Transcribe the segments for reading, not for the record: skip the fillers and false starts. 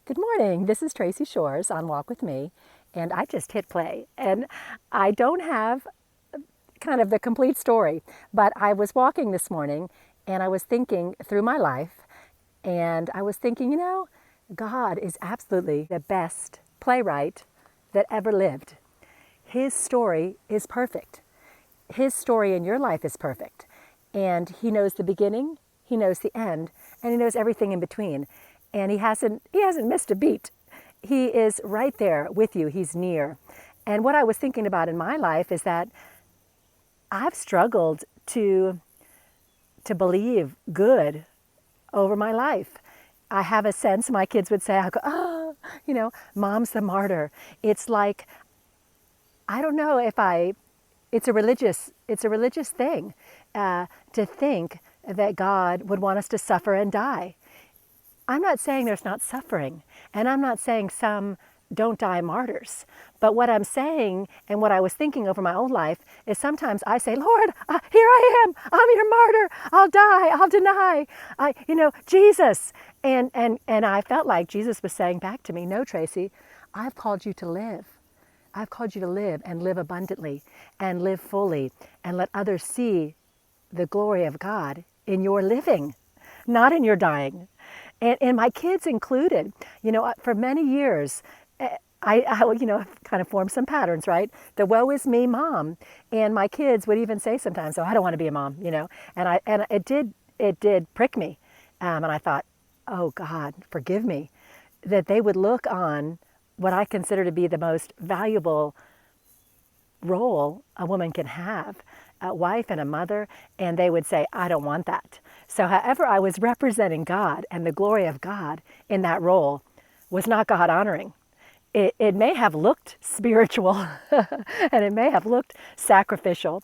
Good morning. This is Tracy Shores on Walk With Me, and I just hit play. And I don't have kind of the complete story, but I was walking this morning and I was thinking through my life, and I was thinking, God is absolutely the best playwright that ever lived. His story is perfect. His story in your life is perfect. And he knows the beginning, he knows the end, and he knows everything in between. And he hasn't missed a beat. He is right there with you. He's near. And what I was thinking about in my life is that I've struggled to believe good over my life. I have a sense, my kids would say, I go, oh, mom's the martyr. It's like, I don't know if it's a religious thing to think that God would want us to suffer and die. I'm not saying there's not suffering, and I'm not saying some don't die martyrs. But what I'm saying and what I was thinking over my own life is sometimes I say, Lord, here I am. I'm your martyr. I'll die. I'll deny. Jesus. And I felt like Jesus was saying back to me, no, Tracy, I've called you to live. I've called you to live and live abundantly and live fully and let others see the glory of God in your living, not in your dying. And my kids included. For many years, I kind of formed some patterns, right? The woe is me mom. And my kids would even say sometimes, oh, I don't want to be a mom. And it did prick me. And I thought, oh God, forgive me, that they would look on what I consider to be the most valuable role a woman can have, a wife and a mother, and they would say, I don't want that. So however I was representing God and the glory of God in that role was not God honoring. It may have looked spiritual and it may have looked sacrificial,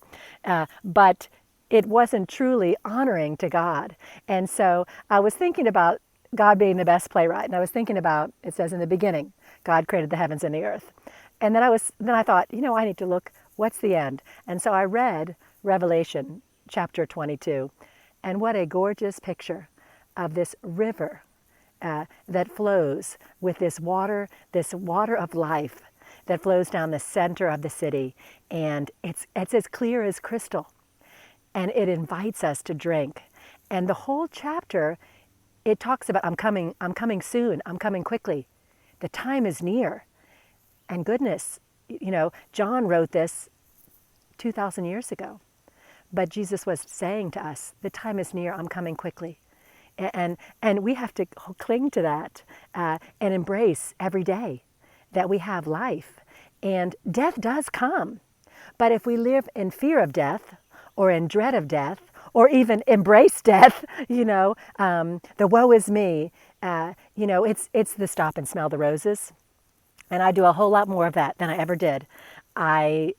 but it wasn't truly honoring to God. And so I was thinking about God being the best playwright. And I was thinking about, it says in the beginning, God created the heavens and the earth. And then I thought, I need to look, what's the end? And so I read Revelation chapter 22. And what a gorgeous picture of this river that flows with this water of life that flows down the center of the city. And it's as clear as crystal. And it invites us to drink. And the whole chapter, it talks about, I'm coming soon, I'm coming quickly. The time is near. And goodness, John wrote this 2,000 years ago. But Jesus was saying to us, the time is near, I'm coming quickly. And we have to cling to that and embrace every day that we have life. And death does come. But if we live in fear of death or in dread of death or even embrace death, the woe is me, it's the stop and smell the roses. And I do a whole lot more of that than I ever did. I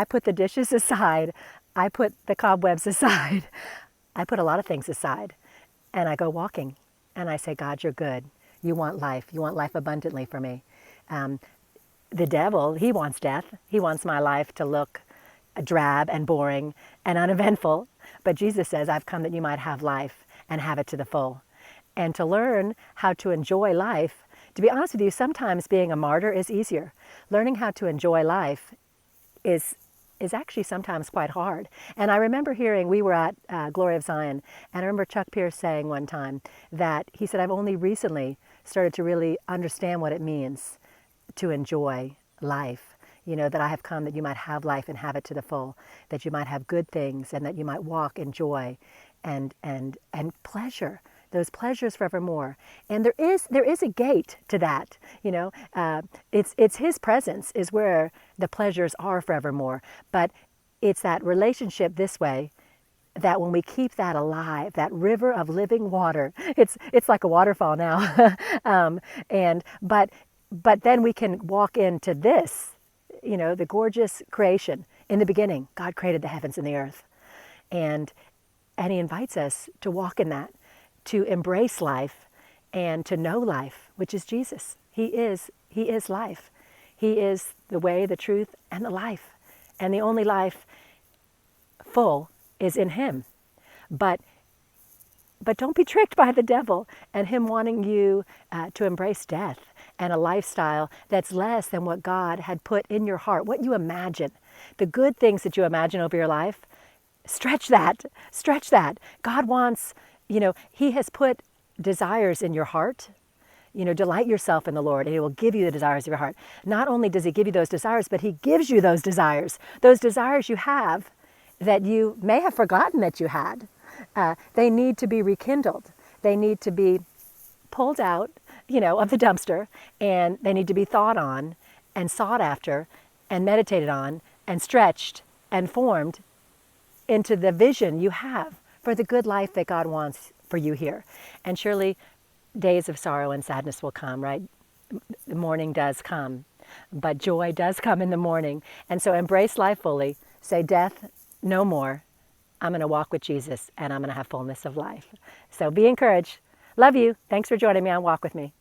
put the dishes aside. I put the cobwebs aside. I put a lot of things aside. And I go walking. And I say, God, you're good. You want life. You want life abundantly for me. The devil, he wants death. He wants my life to look drab and boring and uneventful. But Jesus says, I've come that you might have life and have it to the full. And to learn how to enjoy life, to be honest with you, sometimes being a martyr is easier. Learning how to enjoy life is actually sometimes quite hard. And I remember hearing, we were at Glory of Zion, and I remember Chuck Pierce saying one time that he said, I've only recently started to really understand what it means to enjoy life. That I have come that you might have life and have it to the full, that you might have good things and that you might walk in joy and pleasure, those pleasures forevermore. And there is a gate to that. It's his presence is where the pleasures are forevermore. But it's that relationship this way that when we keep that alive, that river of living water, it's like a waterfall now. But then we can walk into this, the gorgeous creation. In the beginning, God created the heavens and the earth. And he invites us to walk in that, to embrace life and to know life, which is Jesus. He is life. He is the way, the truth, and the life. And the only life full is in him. But But don't be tricked by the devil and him wanting you to embrace death and a lifestyle that's less than what God had put in your heart, what you imagine. The good things that you imagine over your life, stretch that. Stretch that. God wants, he has put desires in your heart. Delight yourself in the Lord, and he will give you the desires of your heart. Not only does he give you those desires, but he gives you those desires you have that you may have forgotten that you had. They need to be rekindled. They need to be pulled out, of the dumpster, and they need to be thought on and sought after and meditated on and stretched and formed into the vision you have for the good life that God wants for you here. And surely days of sorrow and sadness will come, right? The morning does come, but joy does come in the morning. And so embrace life fully. Say, death, no more. I'm going to walk with Jesus, and I'm going to have fullness of life. So be encouraged. Love you. Thanks for joining me on Walk With Me.